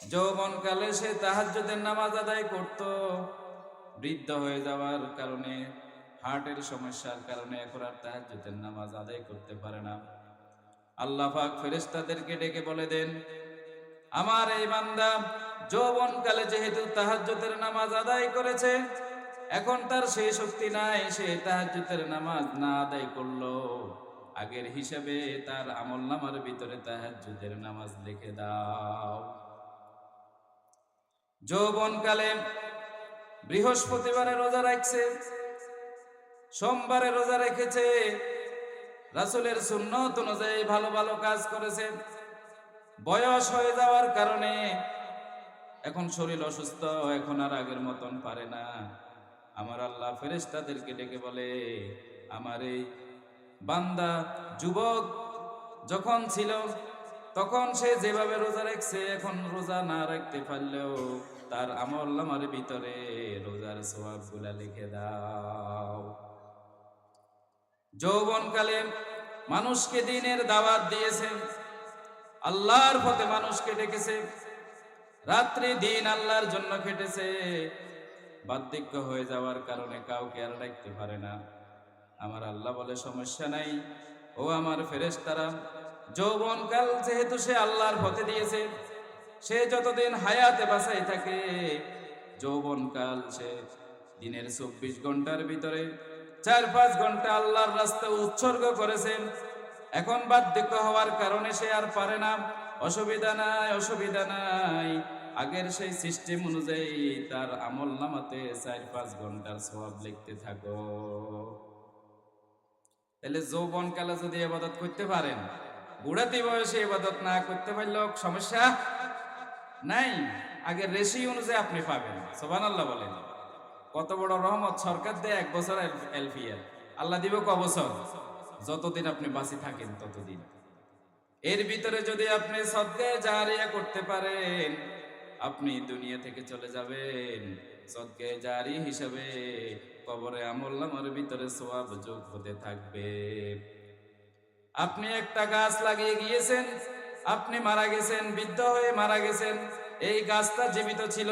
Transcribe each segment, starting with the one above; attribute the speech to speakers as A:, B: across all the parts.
A: যৌবনকালে সে তাহাজ্জুদের নামাজ আদায় করত, বৃদ্ধ হয়ে যাওয়ার কারণে, হার্টের সমস্যার কারণে এখন আর তাহাজ্জুদের নামাজ আদায় করতে পারে না। আল্লাহ পাক ফেরেশতাদেরকে ডেকে বলে দেন, আমার এই বান্দা যৌবনকালে যেহেতু তাহাজ্জুদের নামাজ আদায় করেছে, এখন তার সেই শক্তি নাই, সে তাহাজ্জুদের নামাজ না আদায় করলো, আগের হিসাবে তার আমলনামার ভিতরে তাহাজ্জুদের নামাজ লিখে দাও। যৌবনকালে বৃহস্পতিবারে রোজা রাখছে, সোমবারে রোজা রেখেছে, রাসূলের সুন্নত অনুযায়ী ভালো ভালো কাজ করেছে। বয়স হয়ে যাওয়ার কারণে এখন শরীর অসুস্থ, এখন আর আগের মতন পারে না। আমার আল্লাহ ফেরেশতাদেরকে ডেকে বলে, আমার এই বান্দা যুবক যখন ছিল তখন সে যেভাবে রোজা রাখছে, এখন রোজা না রাখতে পারলেও তার আমলনামার ভিতরে রোজার সওয়াবগুলা লিখে দাও। যৌবনকালে মানুষকে দ্বীনের দাওয়াত দিয়েছে, আল্লাহর পথে মানুষকে ডেকেছে, রাত্রি দিন আল্লাহর জন্য খেটেছে, বার্ধক্য হয়ে যাওয়ার কারণে কাউকে আর ডাকতে পারে না। আমার আল্লাহ বলে, সমস্যা নাই ও আমার ফেরেশতারা, যৌবনকাল যেহেতু সে আল্লাহর পথে দিয়েছে, সে যতদিন হায়াতে বাঁচাই থাকে, যৌবনকাল সে দিনের 24 ঘন্টার ভিতরে 4-5 ঘন্টা আল্লাহর রাস্তায় উৎসর্গ করেছেন। এখন বার্ধক্য হওয়ার কারণে সে আর পারে না, অসুবিধা নাই, অসুবিধা নাই, আগের সেই সিস্টেম অনুযায়ী তার আমলনামাতে 4-5 ঘন্টার সওয়াব লিখতে থাকো। তাহলে যৌবনকালে যদি ইবাদত করতে পারেন, বুড়াতি বয়সে ইবাদত না করতে পারলেও সমস্যা নাই, আগের রেশি অনুযায়ী আপনি পাবেন। সুবহানাল্লাহ বলেন। কত বড় রহমত! সরকার দেয় 1 বছর এলফিয়ার, আল্লাহ দিবে ক বছর? যতদিন আপনি বাঁচি থাকেন ততদিন। এর ভিতরে যদি আপনি সদকায়ে জারিয়া করতে পারেন, আপনি দুনিয়া থেকে চলে যাবেন, সদকায়ে জারি হিসাবে কবরে আমলনামার ভিতরে সওয়াব যোগ হতে থাকবে। আপনি একটা গাছ লাগিয়ে গিয়েছেন, আপনি মারা গেছেন, বৃদ্ধ হয়ে মারা গেছেন, এই গাছটা জীবিত ছিল,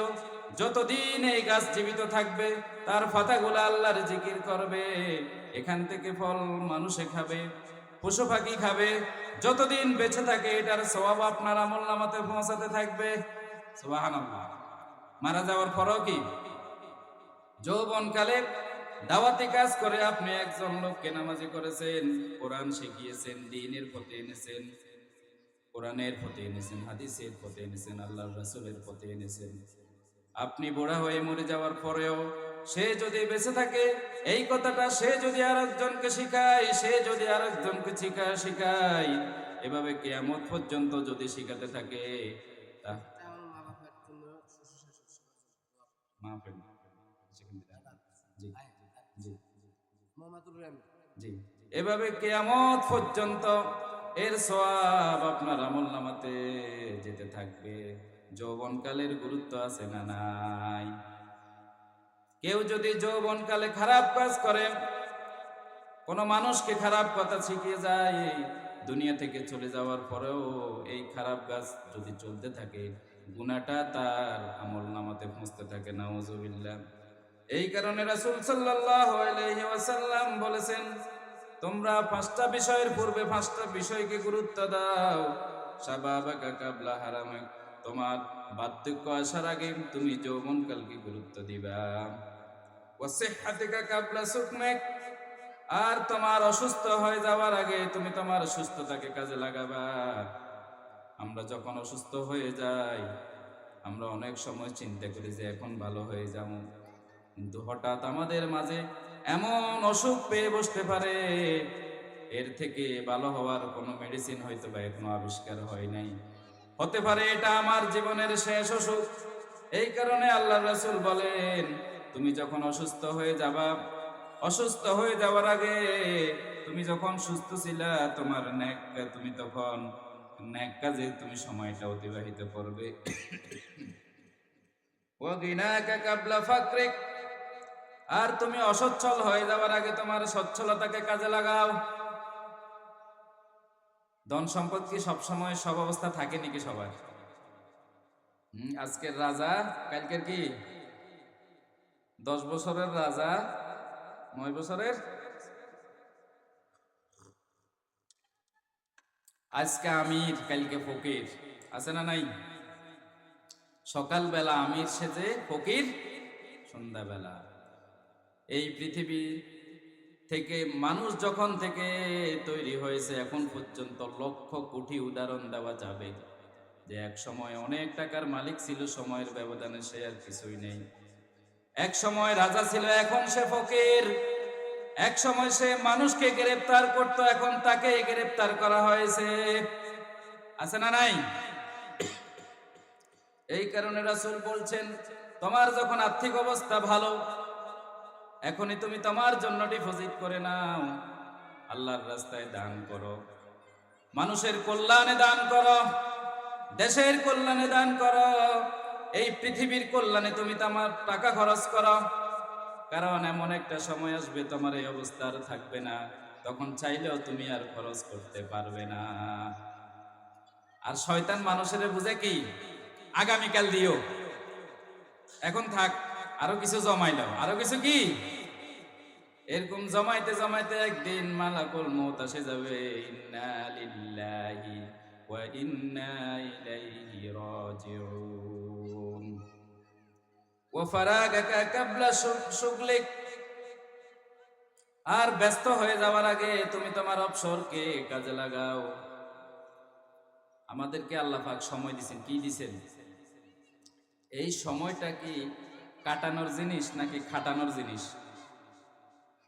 A: যতদিন এই গাছ জীবিত থাকবে তার পাতাগুলো আল্লাহর জিকির করবে, এখান থেকে ফল মানুষে খাবে, পশু পাখি খাবে, যতদিন বেঁচে থাকে এটার সওয়াব আপনার আমলনামাতে পৌঁছাতে থাকবে। সুবহানাল্লাহ। মারা যাওয়ার পরও কি? যৌবনকালে দাওয়াতি কাজ করে আপনি একজন লোককে নামাজি করেছেন, কোরআন শিখিয়েছেন, দ্বীনের পথে এনেছেন, কোরআনের পথে এনেছেন, হাদিসের পথে এনেছেন, আল্লাহর রাসূলের পথে এনেছেন। আপনি বুড়া হয়ে মরে যাওয়ার পরেও সে যদি বেঁচে থাকে, এই কথাটা সে যদি আরেকজনকে শিখায়, সে যদি আরেকজনকে শিখায়, এভাবে কিয়ামত পর্যন্ত যদি শিখাতে থাকে, এভাবে কিয়ামত পর্যন্ত এর সওয়াব আপনার আমলনামাতে যেতে থাকবে। যৌবনকালের গুরুত্ব আছে না নাই? কেউ যদি যৌবনকালে খারাপ কাজ করে, কোন মানুষকে খারাপ কথা শিখিয়ে যায়, দুনিয়া থেকে চলে যাওয়ার পরেও এই খারাপ কাজ যদি চলতে থাকে, গুনাহটা তার আমলনামাতে পৌঁছতে থাকে। নাউজুবিল্লাহ। এই কারণে রাসূল সাল্লাল্লাহু আলাইহি ওয়াসাল্লাম বলেছেন, তোমরা 5টা বিষয়ের পূর্বে 5টা বিষয়কে গুরুত্ব দাও। শাবাবাকা কাবলা হারামাক, তোমার বার্ধক্য আসার আগে তুমি যৌবনকালকে গুরুত্ব দিবা। ওয়াসিহহাতিকা কাবলা সুকমাক, আর তোমার অসুস্থ হয়ে যাওয়ার আগে তুমি তোমার সুস্থতাকে কাজে লাগাবা। আমরা যখন অসুস্থ হয়ে যাই, আমরা অনেক সময় চিন্তা করি যে এখন ভালো হয়ে যাব, কিন্তু হঠাৎ আমাদের মাঝে এমন অসুখ পেয়ে বসতে পারে, এর থেকে ভালো হওয়ার কোনো মেডিসিন হয়তো বা এখনো আবিষ্কার হয় নাই, হতে পারে এটা আমার জীবনের শেষ অসুখ। এই কারণে আল্লাহর রাসূল বলেন, তুমি যখন অসুস্থ হয়ে যাবা, অসুস্থ হয়ে যাওয়ার আগে তুমি যখন সুস্থ ছিলা, তোমার তুমি তখন নেক কাজে তুমি সময়টা অতিবাহিত করবে। ওয়াগিনাকা কাবলা ফাকরিক, আর তুমি অসচ্ছল হয়ে যাওয়ার আগে তোমার সচ্ছলতাকে কাজে লাগাও। ধন সম্পদ কি সবসময় সব অবস্থা থাকে নাকি সবার? আজকের রাজা কালকের কি 10 বছরের রাজা, 9 বছরের আজকে আমির, কালকে ফকির। আছে না নাই? সকালবেলা আমির সেজে ফকির সন্ধ্যাবেলা। এই পৃথিবী থেকে মানুষ যখন থেকে তৈরি হয়েছে এখন পর্যন্ত লক্ষ কোটি উদাহরণ দেওয়া যাবে যে এক সময় অনেক টাকার মালিক ছিল, সময়ের ব্যবধানে সে আর কিছুই নেই। এক সময় রাজা ছিল, এখন সে ফকির। এক সময় সে মানুষকে গ্রেফতার করতো, এখন তাকে গ্রেফতার করা হয়েছে। আছে না নাই? এই কারণে রাসূল বলছেন, তোমার যখন আর্থিক অবস্থা ভালো, এখনই তুমি তোমার জন্য ডিপোজিট করে নাও, আল্লাহর রাস্তায় দান করো, মানুষের কল্যাণে দান করো, দেশের কল্যাণে দান করো, এই পৃথিবীর কল্যাণে তুমি তোমার টাকা খরচ করো। কারণ এমন একটা সময় আসবে তোমার এই অবস্থা আর থাকবে না, তখন চাইলেও তুমি আর খরচ করতে পারবে না। আর শয়তান মানুষের বুঝে কি, আগামীকাল দিও, এখন থাক, আরো কিছু জমাইলাও, আরো কিছু কি, এরকম জমাইতে জমাইতে একদিন মালাকুল মউত এসে যাবে। ইন্না লিল্লাহি ওয়া ইন্না ইলাইহি রাজিউন। ওয়া ফারাগাকা কাবলা শুগলিক, আর ব্যস্ত হয়ে যাওয়ার আগে তুমি তোমার অবসরকে কাজে লাগাও। আমাদেরকে আল্লাহ পাক সময় দিয়েছেন, কি দিয়েছেন? এই সময়টা কি কাটানোর জিনিস নাকি খাটানোর জিনিস?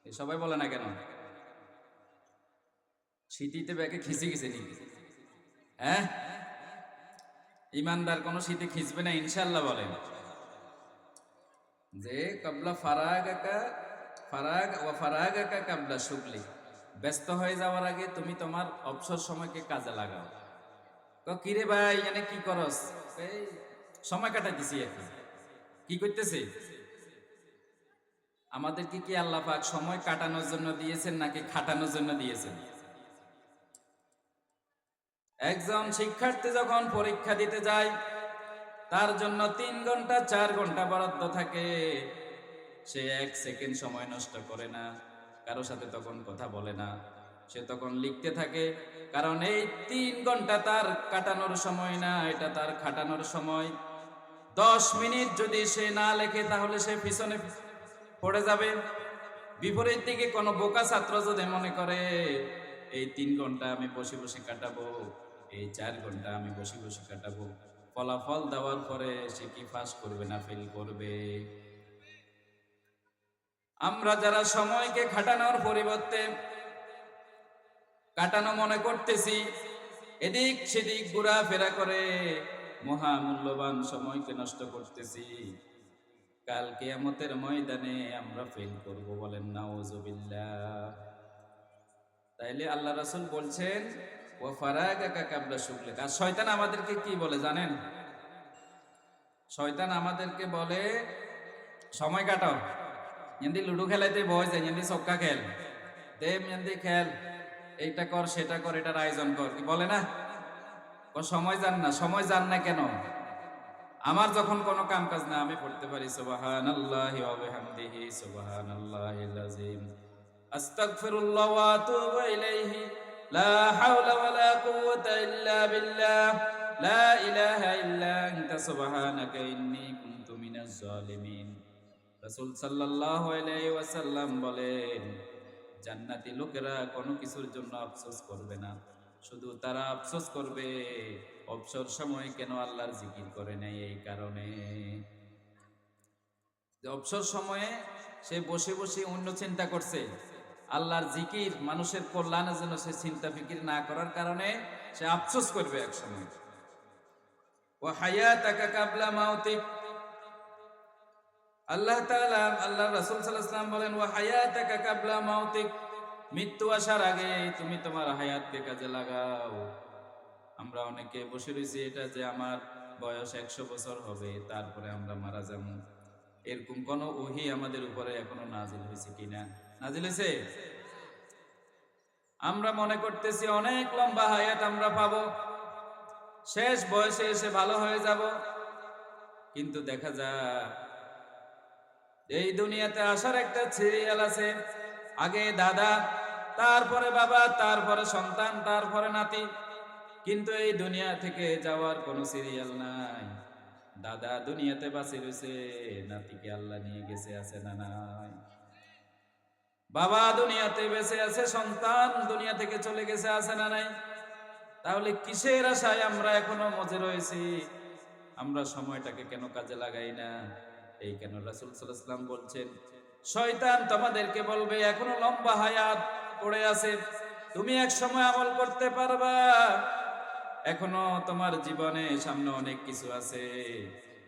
A: এই সবাই বলে না কেন? শীতিতে ব্যাগে খিচে গেছে নি? হ্যাঁ, ইমানদার কোন শীতে খিচবে না ইনশাল্লাহ। বলেন যে কাবলা ফারাগাকা কাবলা শুগলি, ব্যস্ত হয়ে যাওয়ার আগে তুমি তোমার অবসর সময়কে কাজে লাগাও। কিরে ভাই এনে কি করস? এই সময় কাটাইতেছি। এখন কি করতেছে? আমাদেরকে কি আল্লাহ পাক সময় কাটানোর জন্য দিয়েছেন নাকি খাটানোর জন্য দিয়েছেন? একজন শিক্ষার্থী যখন পরীক্ষা দিতে যায়, তার জন্য 3 ঘন্টা 4 ঘন্টা বরাদ্দ থাকে। সে 1 সেকেন্ড সময় নষ্ট করে না, কারো সাথে তখন কথা বলে না, সে তখন লিখতে থাকে। কারণ এই 3 ঘন্টা তার কাটানোর সময় না, এটা তার খাটানোর সময়। 10 মিনিট যদি সে না লেখে তাহলে সে পিছনে পড়ে যাবে। বিপরীত দিকে কোনো বোকা ছাত্র যদি মনে করে এই 3 ঘন্টা আমি বসে বসে কাটাবো, এই 4 ঘন্টা আমি বসে বসে কাটাবো, ফলাফল দেওয়ার পরে সে কি পাস করবে না ফেল করবে? আমরা যারা সময়কে খাটানোর পরিবর্তে কাটানো মনে করতেছি, এদিক সেদিক ঘোরাফেরা করে মহামূল্যবান সময়কে নষ্ট করতেছি, কাল কিয়ামতের ময়দানে আমরা ফেল করব। বলেন নাউজুবিল্লাহ। তাইলে আল্লাহ রাসূল বলছেন ওয়া ফারাগাকা কাবলা শুগলিক। আর শয়তান আমাদেরকে কি বলে জানেন? শয়তান আমাদেরকে বলে সময় কাটাও, এমনি লুডো খেলাইতে বয় যায়, এমনি চক্কা খেল, দেব এমনি খেল, এইটা কর সেটা কর, এটার আয়োজন কর, কি বলে না? সময় যান না। সময় যান না কেন? আমার যখন কোনো কাম কাজ না, আমি পড়তে পারি সুবহানাল্লাহি ওয়া বিহামদিহি সুবহানাল্লাহিল আযীম, আস্তাগফিরুল্লাহ ওয়া আতুবু ইলাইহি, লা হাওলা ওয়া লা কুওয়াতা ইল্লা বিল্লাহ, লা ইলাহা ইল্লা আনতা সুবহানাকা ইন্নী কুনতু মিনাজ জালিমিন। রাসূল সাল্লাল্লাহু আলাইহি ওয়াসাল্লাম বলেন, জান্নাতি লোকেরা কোনো কিছুর জন্য আফসোস করবে না, শুধু তারা আফসোস করবে অবসর সময় কেন আল্লাহর জিকির করে নাই। এই কারণে যে অবসর সময়ে সে বসে বসে অন্য চিন্তা করছে, আল্লাহর জিকির মানুষের কল্যাণের জন্য সে চিন্তা ফিকির না করার কারণে সে আফসোস করবে এক সময়। ওয়া হায়াতাকা কাবলা মাউতিক, আল্লাহ তাআলা, আল্লাহ রাসূল সাল্লাল্লাহু আলাইহি ওয়াসাল্লাম বলেন ওয়া হায়াতাকা কাবলা মাউতিক, মৃত্যু আসার আগে তুমি তোমার হায়াতকে কাজে লাগাও। আমরা অনেকে বসে রয়েছি এটা যে আমার বয়স 100 বছর হবে, তারপরে আমরা মারা যাব। এরকম কোন ওহী আমাদের উপরে এখনো নাজিল হয়েছে কিনা? নাজিল হয়েছে? আমরা মনে করতেছি অনেক লম্বা হায়াত আমরা পাবো, শেষ বয়সে এসে ভালো হয়ে যাব। কিন্তু দেখা যায় এই দুনিয়াতে আসার একটা সিরিয়াল আছে। আগে দাদা, তারপরে বাবা, তারপরে সন্তান, তারপরে নাতি। কিন্তু এই দুনিয়া থেকে যাওয়ার কোনো সিরিয়াল নাই। দাদা দুনিয়াতে বাঁচি রয়েছে, নাতিকে আল্লাহ নিয়ে গেছে, আছে না নাই? বাবা দুনিয়াতে বেঁচে আছে, সন্তান দুনিয়া থেকে চলে গেছে, আছে না নাই? তাহলে কিসের আশায় আমরা এখনো মজে রয়েছি? আমরা সময়টাকে কেন কাজে লাগাই না? এই কেন রাসূল সাল্লাল্লাহু আলাইহি ওয়াসাল্লাম বলছেন, শয়তান তোমাদেরকে বলবে এখনো লম্বা হায়াত পড়ে আছে, তুমি এক সময় আমল করতে পারবা, এখনো তোমার জীবনে সামনে অনেক কিছু আছে,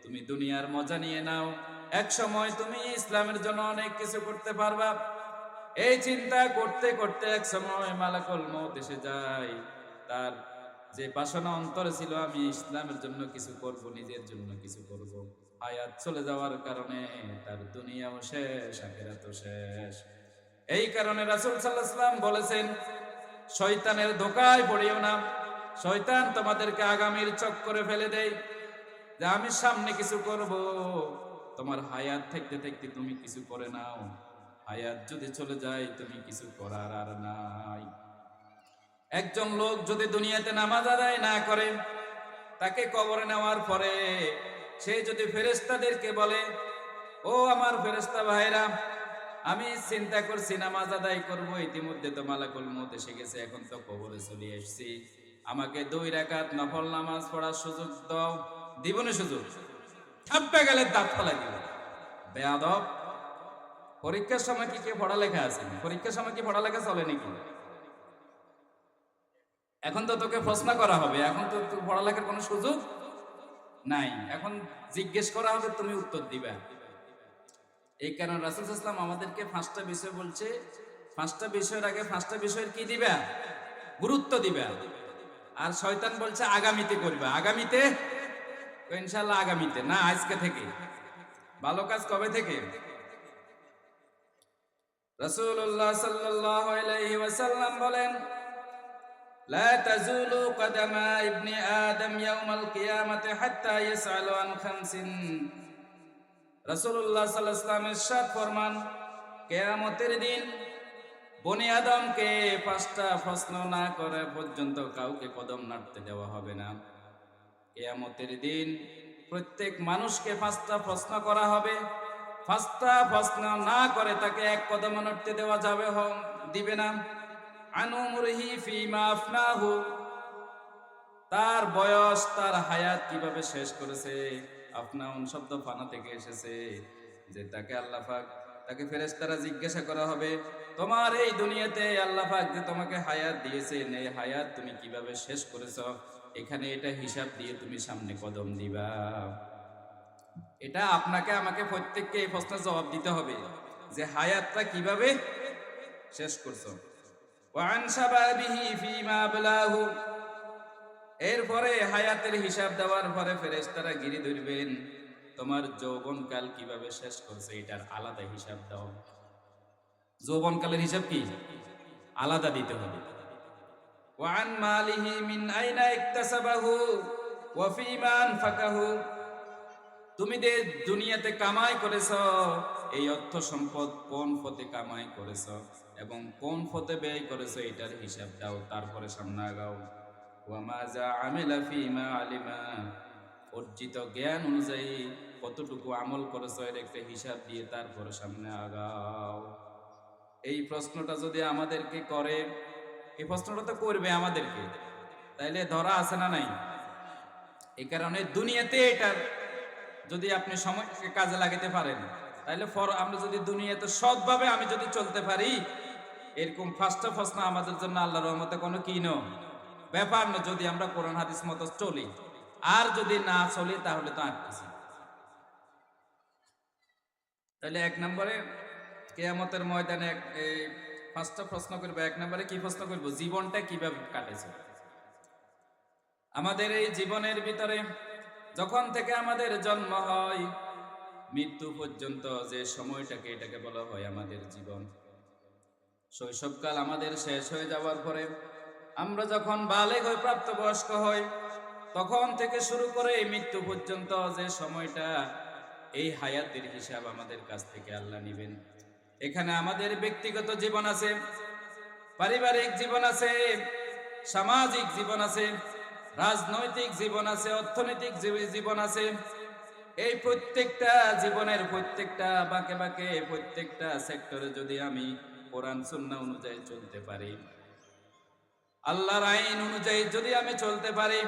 A: তুমি দুনিয়ার মজা নিয়ে নাও, এক সময় তুমি ইসলামের জন্য অনেক কিছু করতে পারবা। এই চিন্তা করতে করতে এক সময় মালাকুল মউত এসে যায়। তার যে বাসনা অন্তরে ছিল, আমি ইসলামের জন্য কিছু করব, নিজের জন্য কিছু করব, হায়াত চলে যাওয়ার কারণে তার দুনিয়াও শেষ, আখিরাতও শেষ। এই কারণে রাসূল সাল্লাল্লাহু আলাইহি ওয়াসাল্লাম বলেছেন, শয়তানের ধোঁকায় পড়িও না। শয়তান তোমাদেরকে আগামীর চক্করে ফেলে দেয় যে আমি সামনে কিছু করব, তোমার হায়াত থাকতে থাকতে তুমি কিছু করে নাও, হায়াত যদি চলে যায় তুমি কিছু করার আর নাই। একজন লোক যদি দুনিয়াতে নামাজ আদায় না করে, তাকে কবরে নেওয়ার পরে সে যদি ফেরেশতাদেরকে বলে, ও আমার ফেরেশতা ভাইরা, আমি চিন্তা করছি নামাজ আদায় করব, ইতিমধ্যে তো মালাকুল মউত এসে গেছে, এখন তো কবরে চলে এসেছি, আমাকে 2 রাকাত নফল নামাজ পড়ার সুযোগ দাও। দিব না সুযোগ? থাপ্পে গেলে দাঁত ফেলা দিব। বেয়াদব! পরীক্ষার সময় কি কেউ পড়ালেখা আছে? পরীক্ষার সময় কি পড়ালেখা চলে নাকি? এখন তো তোকে প্রশ্ন করা হবে, এখন তো পড়ালেখার কোনো সুযোগ নাই, এখন জিজ্ঞেস করা হবে, তুমি উত্তর দিবা। এই কারণে রাসূল সাল্লাল্লাহু আলাইহি ওয়াসাল্লাম আমাদেরকে 5টা বিষয় বলছে, 5টা বিষয়ের আগে 5টা বিষয়ের কি দিবা? গুরুত্ব দিবা। আর শয়তান বলছে আগামীতে করবা। আগামীতে? ইনশাআল্লাহ আগামীতে না, আজকে থেকে। ভালো কাজ কবে থেকে? রাসূলুল্লাহ সাল্লাল্লাহু আলাইহি ওয়াসাল্লাম বলেন, লা তাজুলু কদামা ইবনি আদম ইয়াউমাল কিয়ামাতি হাত্তা ইয়াসআলু আন খামসিন। রাসূলুল্লাহ সাল্লাল্লাহু আলাইহি ওয়াসাল্লাম ইরশাদ ফরমান, কিয়ামতের দিন বনি আদমকে 5টা প্রশ্ন না করা পর্যন্ত কাউকে কদম নাড়তে দেওয়া হবে না। কিয়ামতের দিন প্রত্যেক মানুষকে 5টা প্রশ্ন করা হবে, 5টা প্রশ্ন না করে তাকে এক কদম নাড়তে দেওয়া দিবে না। আনুমুরহি ফিমা আফনাহু, তার বয়স, তার হায়াত কিভাবে শেষ করেছে। আফনাউন শব্দ ফানা থেকে এসেছে, যে তাকে আল্লাহ পাক, তাকে ফেরেশতারা জিজ্ঞাসা করা হবে, তোমার এই দুনিয়াতে আল্লাহ পাক যে তোমাকে হায়াত দিয়েছেন, এই হায়াত তুমি কিভাবে শেষ করেছো, এখানে এটা হিসাব দিয়ে তুমি সামনে কদম দিবা। এটা আপনাকে আমাকে প্রত্যেককে এই প্রশ্নের জবাব দিতে হবে যে হায়াতটা কিভাবে শেষ করছো। ওয়ান শাবাবিহি ফিমা আবলাহু, এরপরে হায়াতের হিসাব দেওয়ার পরে ফেরেশতারা গিরি ধরবেন, তোমার যৌবনকাল কিভাবে শেষ করছে এটার আলাদা হিসাব দাও। যৌবনকালের হিসাব কি আলাদা দিতে হবে। ওয়ান মালিহি মিন আইনা ইকতাসাবাহু ওয়া ফিমা আনফাকাহু, তুমি যে দুনিয়াতে কামাই করেছো, এই অর্থ সম্পদ কোন পথে কামাই করেছো এবং কোন পথে ব্যয় করেছো এটার হিসাব দাও, তারপরে সামনে আগাও। ওয়া মাজা আমিলা ফিমা আলিমা, অর্জিত জ্ঞান অনুযায়ী কতটুকু আমল করেছো এর একটা হিসাব দিয়ে তারপরে সামনে আগাও। এই প্রশ্নটা যদি আমাদেরকে করে, এই প্রশ্নটা তো করবে আমাদেরকে, তাইলে ধরা আছে না নাই? এই কারণে দুনিয়াতে এটার যদি আপনি সময়কে কাজে লাগাতে পারেন, তাহলে আমরা যদি দুনিয়াতে সৎভাবে আমি যদি চলতে পারি, এরকম 5টা প্রশ্ন আমাদের জন্য আল্লাহর রহমতে কোনো ব্যাপার না, যদি আমরা কোরআন হাদিস মতো চলি। আর যদি না চলি তাহলে তো আর কিছু। তাহলে 1 নম্বরে কিয়ামতের ময়দানে 5টা প্রশ্ন করবো। 1 নম্বরে কি প্রশ্ন করবো? জীবনটা কিভাবে কাটেছে। আমাদের এই জীবনের ভিতরে যখন থেকে আমাদের জন্ম হয় মৃত্যু পর্যন্ত যে সময়টাকে, এটাকে বলা হয় আমাদের জীবন। শৈশবকাল আমাদের শেষ হয়ে যাওয়ার পরে আমরা যখন বালেগ হই, প্রাপ্তবয়স্ক হই, তখন থেকে শুরু করে এই মৃত্যু পর্যন্ত যে সময়টা, এই হায়াতের হিসাব আমাদের কাছ থেকে আল্লাহ নেবেন। এখানে আমাদের ব্যক্তিগত জীবন আছে, পারিবারিক জীবন আছে, সামাজিক জীবন আছে, রাজনৈতিক জীবন আছে, অর্থনৈতিক জীবন আছে। এই প্রত্যেকটা জীবনের প্রত্যেকটা বাঁকে বাঁকে প্রত্যেকটা সেক্টরে যদি আমি কোরআন সুন্নাহ অনুযায়ী চলতে পারি, আল্লাহর আইন অনুযায়ী যদি আমি চলতে পারি,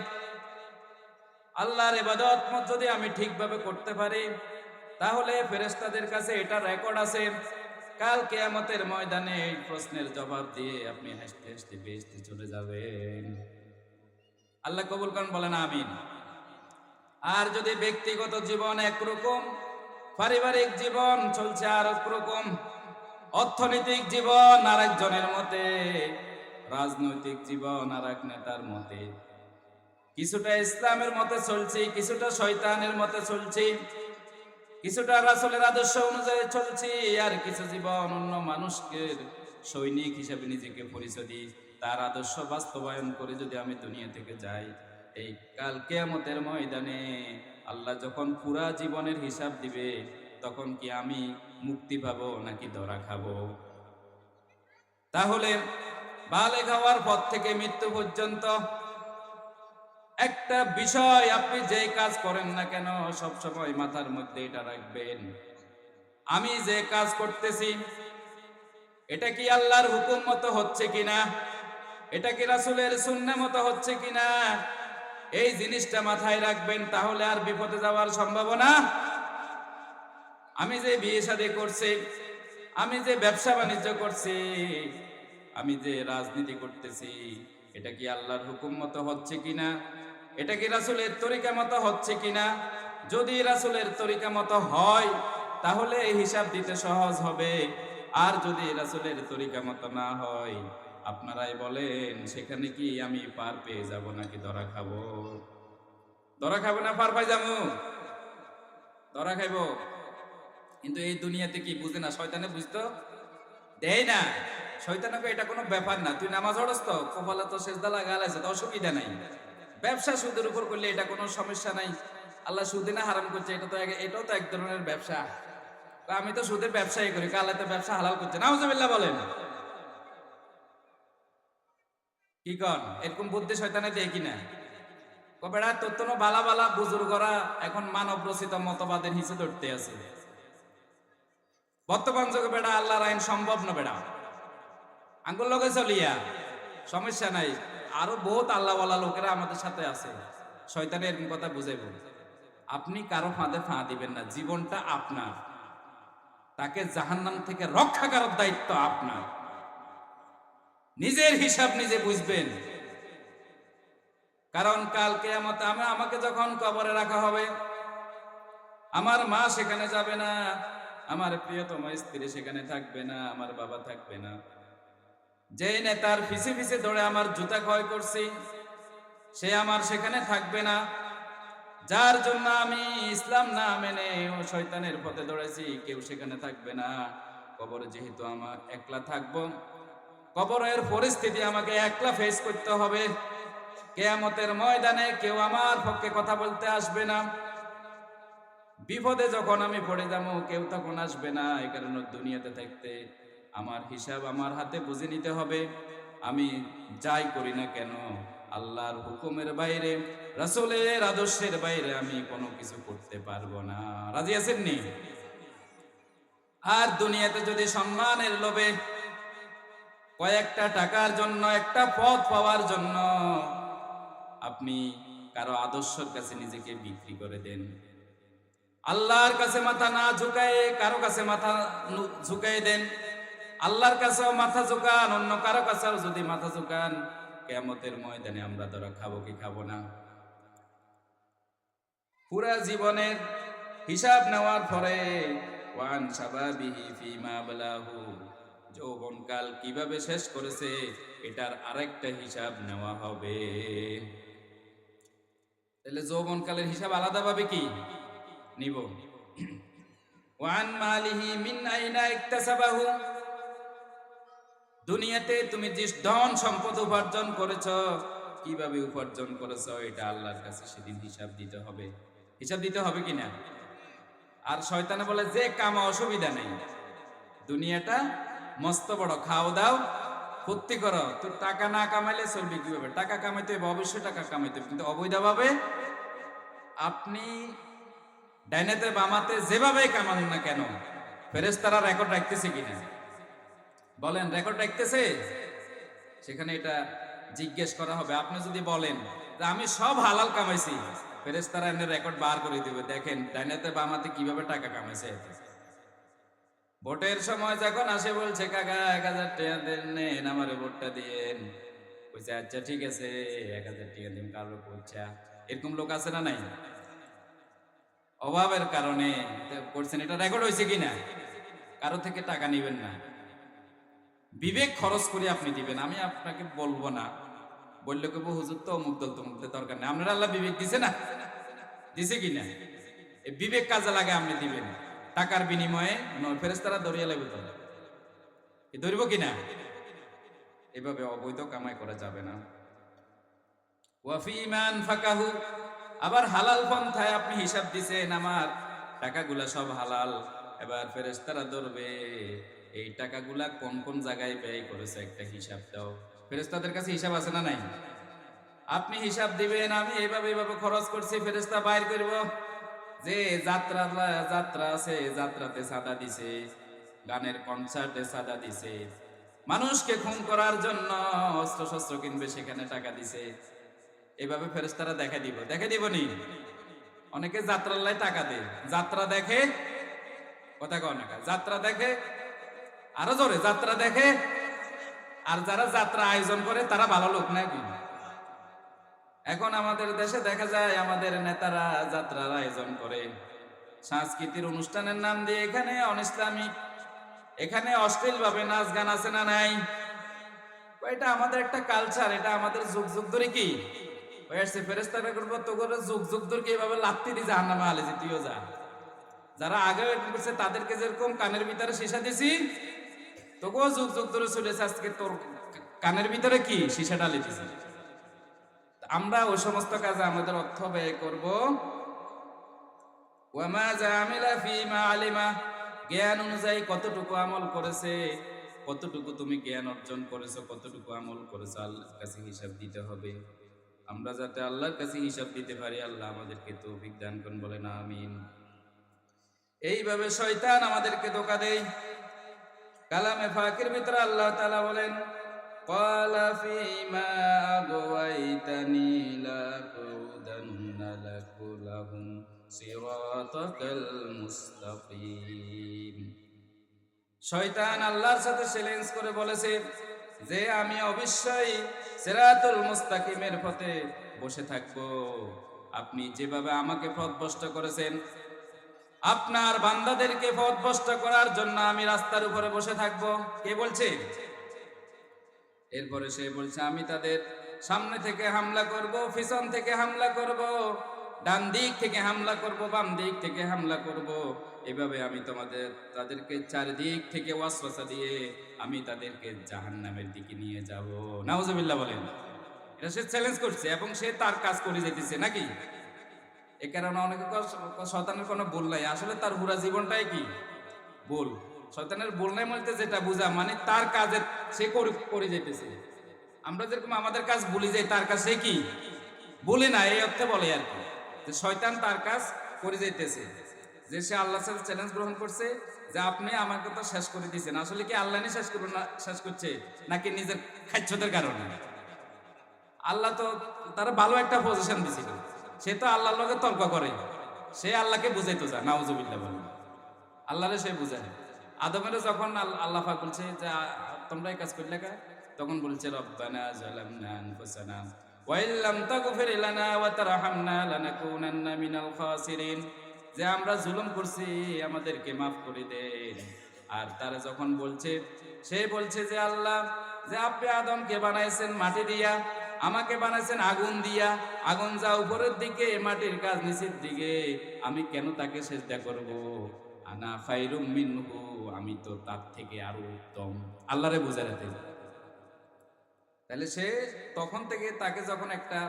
A: আল্লাহর ইবাদত যদি আমি ঠিকভাবে করতে পারি, তাহলে ফেরেশতাদের কাছে এটা রেকর্ড আছে। কাল কিয়ামতের ময়দানে এই প্রশ্নের জবাব দিয়ে আপনি হাসতে হাসতে বেহেশতে চলে যাবেন। আল্লাহ কবুল করেন, বলেন আমিন। আর যদি ব্যক্তিগত জীবন একরকম, পারিবারিক জীবন চলছে আর একরকম, অর্থনৈতিক জীবন আর একজনের মতে, রাজনৈতিক জীবন আর এক নেতার মতে, কিছুটা ইসলামের মতে চলছি, কিছুটা শয়তানের মতে চলছি, কিছুটা রাসূলের আদর্শ অনুযায়ী চলছি, আর কিছু জীবন অন্য মানুষকে সৈনিক হিসেবে নিজেকে পরিচয় দিই, তার আদর্শ বাস্তবায়ন করে যদি আমি দুনিয়া থেকে যাই, এই কাল কিয়ামতের ময়দানে আল্লাহ যখন পুরা জীবনের হিসাব দিবে, তখন কি আমি মুক্তি পাবো নাকি ধরা খাবো? তাহলে বালেগ হওয়ার পর থেকে মৃত্যু পর্যন্ত একটা বিষয়, আপনি যেই কাজ করেন না কেন সব সময় মাথার মধ্যে এটা রাখবেন, আমি যে কাজ করতেছি এটা কি আল্লাহর হুকুম মতো হচ্ছে কিনা, এটা কি রাসূলের সুন্নাহ মতো হচ্ছে কিনা, এই জিনিসটা মাথায় রাখবেন। তাহলে আর বিপদে যাওয়ার সম্ভাবনা। আমি যে বিয়ে শাদী করছি, আমি যে ব্যবসা বাণিজ্য করছি, আমি যে রাজনীতি করতেছি, এটা কি আল্লাহর হুকুম মতো হচ্ছে কিনা, এটা কি রাসূলের তরিকা মতো হচ্ছে কিনা? যদি রাসূলের তরিকা মতো হয় তাহলে এই হিসাব দিতে সহজ হবে, আর যদি রাসূলের তরিকা মতো না হয়, আপনারাই বলেন সেখানে কি আমি পার পেয়ে যাব নাকি ধরা খাবো? ধরা খাবো না পার পাই যাবো? ধরা খাইবো। কিন্তু এই দুনিয়াতে কি বুঝে না, শয়তানে বুঝতো দেয় না। শয়তানকে এটা কোনো ব্যাপার না, তুই নামাজ পড়স তো কপালে তো সেজদা লাগাইছে, তো অসুবিধা নাই। ব্যবসা সুদের উপর করলে এটা কোনো সমস্যা নাই, আল্লাহ সুদে না হারাম করছে, এটাও তো এক ধরনের ব্যবসা। আমি তো সুদের ব্যবসায়ী করি, আল্লাহ তো ব্যবসা হালাল করছে, নাউজুবিল্লাহ বলেন। কি কন, এরকম বুদ্ধি শয়তানে দেয় কিনা? বেড়া তোর তো বালা বালা বুজুর্গরা এখন মানব রচিত মতবাদের হিসেবে ধরতে আছে। বর্তমান যুগে বেড়া আল্লাহর আইন সম্ভব না, বেড়া আঙ্গুল লগে চলিয়া সমস্যা নাই। আরো বহুত আল্লাহওয়ালা লোকেরা আমাদের সাথে আছে, শয়তানের এরকম কথা বুঝাইব। আপনি কারো ফাঁদে ফা দিবেন না, জীবনটা আপনার, তাকে জাহান্নাম থেকে রক্ষা করার দায়িত্ব আপনার। নিজের হিসাব নিজে বুঝবেন, কারণ কাল কিয়ামতে আমাকে যখন কবরে রাখা হবে, আমার মা সেখানে যাবে না, আমার প্রিয়তম স্ত্রী সেখানে থাকবে না, আমার বাবা থাকবে না। যে নেতার পিছে পিছে দৌড়ে আমার জুতা ক্ষয় করছি সে আমার সেখানে থাকবে না। যার জন্য আমি ইসলাম না মেনে ও শয়তানের পথে দৌড়েছি, কেউ সেখানে থাকবে না। কবরে যেহেতু আমার একলা থাকবো, কবরের পরিস্থিতি আমাকে একলা ফেস করতে হবে। কিয়ামতের ময়দানে কেউ আমার পক্ষে কথা বলতে আসবে না। বিপদে যখন আমি পড়ে যাবো কেউ তখন আসবে না। এই কারণে দুনিয়াতে থাকতে আমার হিসাব আমার হাতে বুঝে নিতে হবে। আমি যাই করি না কেন আল্লাহর হুকুমের বাইরে, রাসূলের আদর্শের বাইরে আমি কোনো কিছু করতে পারবো না। রাজি আছেন নি? আর দুনিয়াতে যদি সম্মানের লোভে, কয়েকটা টাকার জন্য, একটা পদ পাওয়ার জন্য আপনি কারো আদর্শের কাছে নিজেকে বিক্রি করে দেন, আল্লাহর কাছে মাথা না ঝুঁকায় কারো কাছে মাথা ঝুঁকাই দেন, আল্লাহর কাছেও মাথা ঝুঁকান, অন্য কারো কাছেও যদি মাথা ঝুঁকান, কিয়ামতের ময়দানে আমরা ধরা খাবো কি খাবো না? পুরা জীবনের হিসাব নেওয়ার পরে ওয়ান শাবাবিহি ফিমা বালাহু, যৌবনকাল কিভাবে শেষ করেছে এটার আরেকটা হিসাব নেওয়া হবে। তাহলে যৌবনকালের হিসাব আলাদাভাবে কি নিব? ওয়ান মালিহি মিন আইনা ইকতাসাবাহু, দুনিয়াতে তুমি যে ধন সম্পদ উপার্জন করেছ কিভাবে উপার্জন করেছো, এটা আল্লাহর কাছে সেদিন হিসাব দিতে হবে। হিসাব দিতে হবে কিনা? আর শয়তানে বলে যে কামা অসুবিধা নেই, দুনিয়াটা মস্ত বড়, খাও দাও ফুর্তি করো, তোর টাকা না কামাইলে চলবে কিভাবে? টাকা কামাইতে হবে, অবশ্যই টাকা কামাইতে হবে, কিন্তু অবৈধভাবে আপনি ডাইনাতে বামাতে যেভাবে কামান না কেন, ফেরেশতারা রেকর্ড রাখতেছে কিনা বলেন? রেকর্ড রাখতেছে? সেখানে এটা জিজ্ঞেস করা হবে। আপনি যদি বলেন যে আমি সব হালাল কামাইছি, ফেরেশতারা এনে রেকর্ড বার করে দিবে, দেখেন ডাইনাতে বামাতে কিভাবে টাকা কামাইছে। ভোটের সময় যখন আসে বলছে কাকা 1000 টাকা দেন, আমারে ভোটটা দিয়েন, কইছে আচ্ছা ঠিক আছে 1000 টাকা দিন, কারো পৌঁছা। এরকম লোক আছে না নাই? অভাবের কারণে করছেন, এটা রেকর্ড হয়েছে কিনা? কারো থেকে টাকা নিবেন না, বিবেক খরচ করে আপনি দিবেন। আমি আপনাকে বলবো না, বললে কেবো হুজুর তো অমুক দল তমুক দল, দরকার নেই। আপনার আল্লাহ বিবেক দিছে না? দিছে কিনা? এই বিবেক কাজে লাগে আপনি দিবেন। টাকার বিনিময়ে ফেরেশতারা দরিয়া লাগবে, তো ধরব কিনা? এভাবে অবৈধ কামাই করা যাবে না। ওয়াফিমান ফাকাহু, আবার হালাল পন্থায় আপনি হিসাব দিছেন, আমার টাকাগুলা সব হালাল, এবার ফেরেশতারা ধরবে এই টাকাগুলা কোন কোন জায়গায় ব্যয় করেছে, একটা হিসাব দাও। ফেরেশতাদের কাছে হিসাব আছে না নাই? আপনি হিসাব দিবেন, আমি এইভাবে এইভাবে খরচ করছি, ফেরেশতা বাইর করব যে যাত্রা আছে, যাত্রাতে সাদা দিছে, গানের কনসার্টে সাদা দিছে, মানুষকে খুন করার জন্য অস্ত্র শস্ত্র কিনবে, সেখানে টাকা দিছে। এভাবে ফেরেশতারা দেখে দিব নি? অনেকে যাত্রার লাই টাকা দেয়, যাত্রা দেখে, কথা কও না, যাত্রা দেখে, আরো জোরে যাত্রা দেখে। আর যারা যাত্রা আয়োজন করে তারা ভালো লোক নাকি? এখন আমাদের দেশে দেখা যায় আমাদের নেতারা যাত্রার আয়োজন করে, সাংস্কৃতিক অনুষ্ঠানের নাম দিয়ে এখানে অনিসলামিক, এখানে অশ্লীল ভাবে নাচ গান আছে না নাই? এটা আমাদের একটা কালচার, এটা আমাদের যুগ যুগ ধরে কি হয়েছে। ফেরেশতারা করবো তো করে যুগ যুগ ধরে কি এভাবে লাত্তি দিয়ে জাহান্নামে আলে যেতেও যা। যারা আগে এরকম করছে তাদেরকে যেরকম কানের ভিতরে সীসা দিছি, তোকেও যুগ যুগ ধরে চলেছে, আজকে তোর কানের ভিতরে কি সীসা ডালি দিছি। আমরা ওই সমস্ত কাজে আমাদের অর্থ ব্যয় করবো। ওয়ামা জামিলা ফিমা আলিমা, জ্ঞান অনুযায়ী কতটুকু আমল করেছে, কতটুকু তুমি জ্ঞান অর্জন করেছো, কতটুকু আমল করেছো, আল্লাহর কাছে হিসাব দিতে হবে। আমরা যাতে আল্লাহর কাছে হিসাব দিতে পারি, আল্লাহ আমাদেরকে তৌফিক দান করুন, বলেন আমিন। এইভাবে শয়তান আমাদেরকে ধোঁকা দেয়। কালামে ফাকির ভিতরে আল্লাহ তাআলা বলেন, ক্বালা ফীমা আগওয়াইতানি লাকুদান্না লাকুম সিরাতাকাল মুস্তাকিম। শয়তান আল্লাহর সাথে চ্যালেঞ্জ করে বলেছে যে আমি অবশ্যই সিরাতুল মুস্তাকিমের পথে বসে থাকবো। আপনি যেভাবে আমাকে পথভ্রষ্ট করেছেন, আপনার বান্দাদেরকে পথভ্রষ্ট করার জন্য আমি রাস্তার উপরে বসে থাকবো। কে বলছে? এরপরে সে বলছে আমি তাদের সামনে থেকে হামলা করব, পিছন থেকে হামলা করব, ডান দিক থেকে হামলা করব, বাম দিক থেকে হামলা করব। এভাবে আমি তাদেরকে চারদিক থেকে ওয়াসওয়াসা দিয়ে আমি তাদেরকে জাহান্নামের দিকে নিয়ে যাব। নাউজুবিল্লাহ বলেন। এটা সে চ্যালেঞ্জ করছে এবং সে তার কাজ করে যেতেছে নাকি? এ কারণে অনেকে শয়তানের কোনো ভুল নাই, আসলে তার পুরা জীবনটাই কি ভুল। শয়তানের ভুল নাই বলতে যেটা বুঝা মানে তার কাজে সে করে যেতেছে। আমরা যেরকম আমাদের কাজ ভুলে যাই, তার কাজ সে কি বলে না, এই অর্থে বলে আর কি, যে শয়তান তার কাজ করে যাইতেছে। যে সে আল্লাহর সাথে চ্যালেঞ্জ গ্রহণ করছে যে আপনি আমাকে তো শেষ করে দিয়েছেন, আসলে কি আল্লাহ শেষ করছে নাকি নিজের খাদ্যদের কারণে? আল্লাহ তো তার ভালো একটা পজিশন দিছিল, সে তো আল্লাহর লগে তর্ক করে, সে আল্লাহকে বুঝাইতো যা। নাউজুবিল্লাহ বলেন। আল্লাহরে সে বুঝায়। আদমের যখন আল্লাহ পাক বলছে যে তোমরা এই কাজ করলে কা, তখন বলছে রব্বানা যালামনা আনফুসানা ওয়া ইল্লাম তাগফির লানা ওয়া তারহামনা লানাকুনান্না মিনাল খাসিরিন, যে আমরা জুলুম করছি, আমাদেরকে maaf করে দেন। আর তারা যখন বলছে, সে বলছে যে আল্লাহ, যে আপনি আদমকে বানাইছেন মাটি দিয়া, আমাকে বানাইছেন আগুন দিয়া, আগুন যা উপরের দিকে, মাটির কাজ নিচের দিকে, আমি কেন তাকে সিজদা করব? আনা খায়রুম মিনহু, আমি তো তার থেকে আরো উত্তম। আল্লাহরে বুঝাইতে, তাহলে সে তখন থেকে তাকে যখন একটা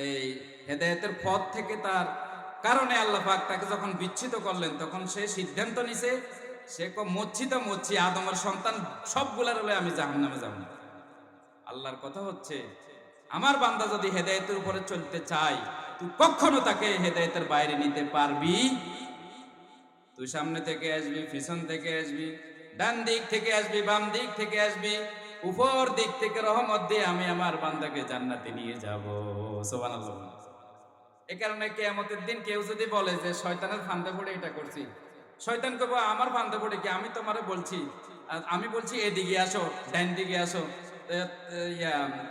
A: এই হেদায়েতের পথ থেকে তার কারণে আল্লাহ পাক তাকে যখন বিচ্ছিত করলেন, তখন সে সিদ্ধান্ত নিছে সে মচ্ছি আদমের সন্তান সবগুলার হলে আমি জাহান্নামে যাব না। আল্লাহর কথা হচ্ছে, আমার বান্দা যদি হেদায়েতের উপরে চলতে চায়, তুই কখনো তাকে হেদায়েতের বাইরে নিতে পারবি? তুই সামনে থেকে আসবি, পিছন থেকে আসবি, ডান দিক থেকে আসবি, বাম দিক থেকে আসবি, উপর দিক থেকে রহমত দিয়ে আমি আমার বান্দাকে জান্নাতে নিয়ে যাব। সুবহানাল্লাহ। এই কারণে কিয়ামতের দিন কেউ যদি বলে যে শয়তানের ফান্দে পড়ে এটা করছি, শয়তান কইবো আমার ফান্দে পড়ে কি, আমি তোমারে বলছি, আমি বলছি এদিকে আসো, ডান দিকে আসো,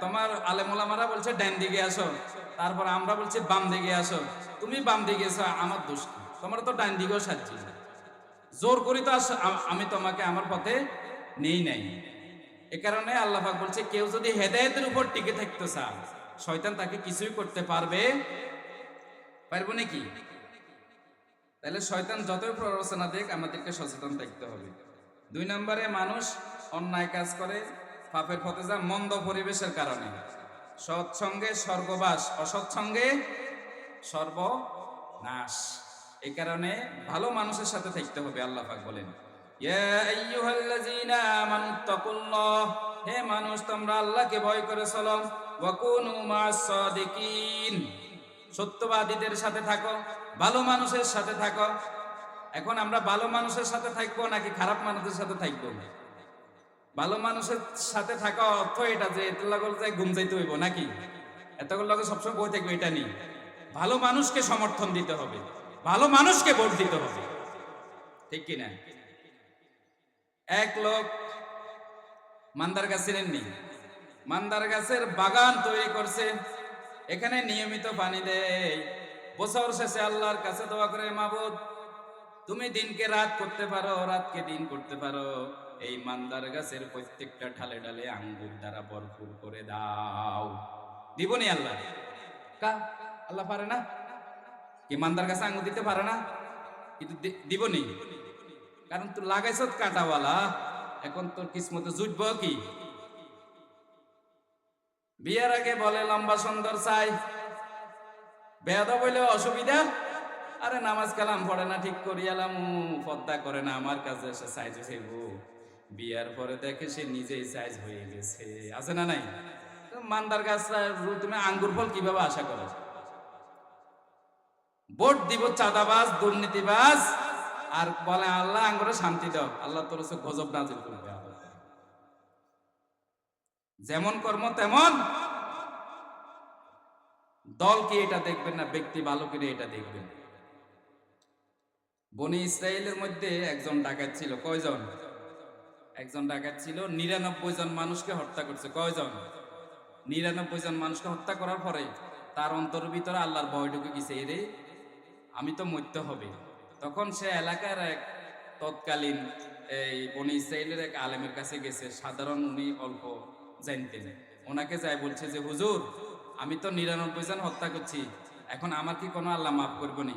A: তোমার আলেম ওলামারা বলছে ডান দিকে আসো, তারপর আমরা বলছি বাম দিকে আসো, তুমি বাম দিকে এসো, আমার দোষ কি? তোমার তো ডান দিকেও সাজছি, জোর করি তো আমি তোমাকে আমার পথে নেই নাই। এ কারণে আল্লাহ পাক বলছে, কেউ যদি হেদায়েতের উপর টিকে থাকতে চায়, শয়তান তাকে কিছুই করতে পারবো নাকি? তাহলে শয়তান যতই প্ররোচনা দেখ, আমাদেরকে সচেতন থাকতে হবে। 2 নম্বরে, মানুষ অন্যায় কাজ করে, পাপের পথে যায় মন্দ পরিবেশের কারণে। সৎসঙ্গে স্বর্গবাস, অসৎসঙ্গে সর্বনাশ। এই কারণে ভালো মানুষের সাথে থাকতে হবে। আল্লাহ পাক বলেন, ইয়া আইয়ুহাল্লাযীনা আমানুত্তাকুল্লাহ, হে মানুষ তোমরা আল্লাহকে ভয় করে চলো, ওয়া কুনু মা'আস সাদিকিন, সত্যবাদীদের সাথে থাকো, ভালো মানুষের সাথে থাকো। এখন আমরা ভালো মানুষের সাথে থাকবো নাকি খারাপ মানুষের সাথে থাকবো? ভালো মানুষের সাথে থাকা অর্থ এটা যে এত লাগল যায় ঘুম যাইতে হইব নাকি, এতগুলো লগে সবসময় বই থাকবে এটা নেই। ভালো মানুষকে সমর্থন দিতে হবে, ভালো মানুষকে ভোট দিতে হবে, ঠিক কিনা? এক লোক মান্দার গাছ চিনেননি? মান্দার গাছের বাগান তৈরি করছে, এখানে নিয়মিত পানি দেয়, বছর শেষে আল্লাহর কাছে দোয়া করে, মাবুদ তুমি দিনকে রাত করতে পারো, রাতকে দিন করতে পারো, এই মান্দার গাছের প্রত্যেকটা ঢালে ঢালে আঙ্গুর দ্বারা ভরপুর করে দাও। দিবনি আল্লাহ? আল্লাহ পারে না কি মান্দার গাছে আঙ্গুর দিতে পারে না? কিন্তু দিবনি, কারণ তুই লাগাইছ কাঁটাওয়ালা, এখন তোর কিসমতে জুটব কি? বিয়ের আগে বলে লম্বা সুন্দর চাই, বেয়াদব বলে অসুবিধা, আরে নামাজ কালাম পড়ে না ঠিক করিয়ালাম, পদ্মা করে না, আমার কাছে এসে সাইজ হইব, বিয়ার পরে দেখে সে নিজেই সাইজ হয়ে গেছে। আছে না নাই? মান্দার গাছ তুমি আঙ্গুর ফল কিভাবে আশা করো? ভোট দিব চাঁদাবাজ, দুর্নীতিবাজ, আর বলে আল্লাহ আঙ্গুরে শান্তি দাও, আল্লাহ তোর গজব নাজিল করবে। যেমন কর্ম তেমন দল, কি এটা দেখবেন না ব্যক্তি ভালো কিনে এটা দেখবেন। বনি ইসরায়েলের মধ্যে একজন ডাকাত ছিল। কয়জন? একজন ডাকাত ছিল, 99 জন মানুষকে হত্যা করছে। কয়জন? 99 জন মানুষকে হত্যা করার পরে তার অন্তরের ভিতরে আল্লাহর ভয় ঢুকে গেছে, এরে আমি তো মরতে হবে। তখন সে এলাকার এক তৎকালীন এই বনি ইসরায়েলের এক আলেমের কাছে গেছে, সাধারণ, উনি অল্প জানতেন। ওনাকে যাই বলছে যে হুজুর, আমি তো 99 জন হত্যা করছি, এখন আমার কি কোনো আল্লাহ মাফ করবো নি?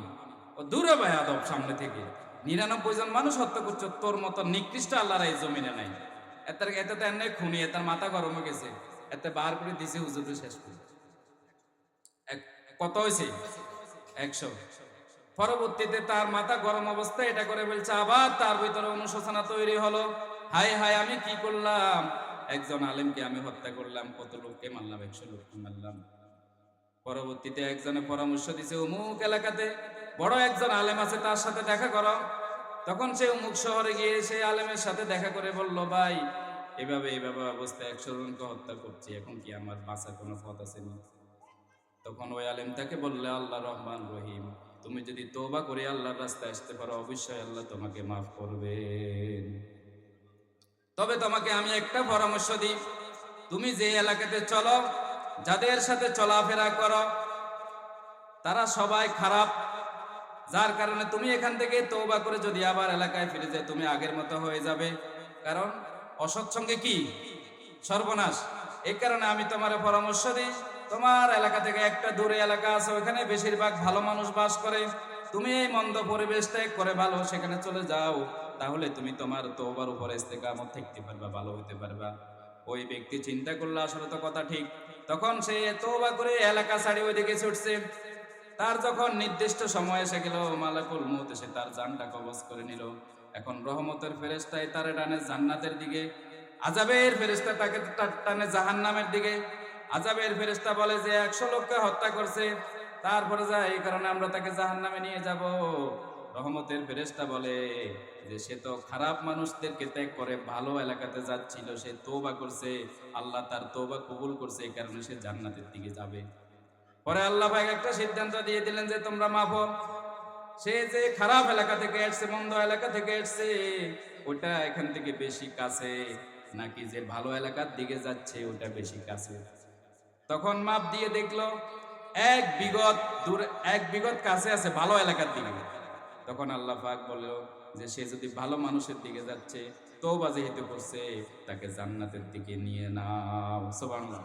A: ও দূরে ভাই আদব, সামনে থেকে 99 জন মানুষ হত্যা করছো, তোর মতো নিকৃষ্ট আল্লাহর এই জমিনে নাই। এত তো এমনি খুনি, তার মাথা গরম হয়ে গেছে, এতে বার করে দিছে হুজুর শেষ করে। কত হয়েছে? 100। পরবর্তীতে তার মাথা গরম অবস্থায় এটা করে বলছে, আবার তার ভিতরে অনুশোচনা তৈরি হলো, হায় হায় আমি কি করলাম, একজন আলেমকে আমি হত্যা করলাম, কত লোককে মারলাম, 100 লোককে মারলাম। পরবর্তীতে একজনে পরামর্শ দিছে, অমুক এলাকাতে বড় একজন আলেম আছে, তার সাথে দেখা করো। তখন সে অমুক শহরে গিয়ে সেই আলেমের সাথে দেখা করে বলল, ভাই এইভাবে অবস্থায় 100 জনকে হত্যা করছি, এখন কি আমার বাঁচার কোনো পথ আছে না? তখন ওই আলেম তাকে বললে, আল্লাহ রহমান রহিম, তুমি যদি তওবা করে আল্লাহর রাস্তায় আসতে পারো, অবশ্যই আল্লাহ তোমাকে মাফ করবেন। তবে তোমাকে আমি একটা পরামর্শ দিই, তুমি যে এলাকাতে চলো, যাদের সাথে চলাফেরা করো, তারা সবাই খারাপ, যার কারণে তুমি এখান থেকে তওবা করে যদি আবার এলাকায় ফিরে যায়, তুমি আগের মতো হয়ে যাবে। কারণ অসৎসঙ্গে কি সর্বনাশ। এই কারণে আমি তোমার পরামর্শ দিই, তোমার এলাকা থেকে একটা দূরে এলাকা আছে, ওখানে বেশিরভাগ ভালো মানুষ বাস করে, তুমি এই মন্দ পরিবেশ ত্যাগ করে ভালো সেখানে চলে যাও, তাহলে তুমি তোমার তওবার উপরে ইস্তেকামত থাকতে পারবা, ভালো হইতে পারবা। ওই ব্যক্তি চিন্তা করলো আসলে তো কথা ঠিক। তখন সে তওবা করে এলাকা ছাড়ি ওইদিকে ছুটছে। তার যখন নির্দিষ্ট সময় এসে গেল, মালাকুল মউত এসে তার জানটা কবজ করে নিল। এখন রহমতের ফেরেশতায় তারে টানে জান্নাতের দিকে, আযাবের ফেরেশতা তাকে টানে জাহান্নামের দিকে। আযাবের ফেরেশতা বলে যে 100 লোককে হত্যা করছে, তারপরে যায় এই কারণে আমরা তাকে জাহান্নামে নিয়ে যাব। রহমতের ফেরেশতা বলে যে সে তো খারাপ মানুষদেরকে ত্যাগ করে ভালো এলাকাতে যাচ্ছিল, সে তওবা করছে, আল্লাহ তার তওবা কবুল করছে, এই কারণে সে জান্নাতের দিকে যাবে। পরে আল্লাহ পাক একটা সিদ্ধান্ত দিয়ে দিলেন যে তোমরা মাপো, সে যে খারাপ এলাকা থেকে আসছে, মন্দ এলাকা থেকে আসছে, ওটা এখান থেকে বেশি কাছে নাকি যে ভালো এলাকার দিকে যাচ্ছে ওটা বেশি কাছে। তখন মাপ দিয়ে দেখলো এক বিগত দূর, এক বিগত কাছে আছে ভালো এলাকার দিকে। তখন আল্লাহ পাক বলল যে সে যদি ভালো মানুষের দিকে যাচ্ছে, তওবা যেহেতু করছে, তাকে জান্নাতের দিকে নিয়ে নাও। সুবহানাল্লাহ।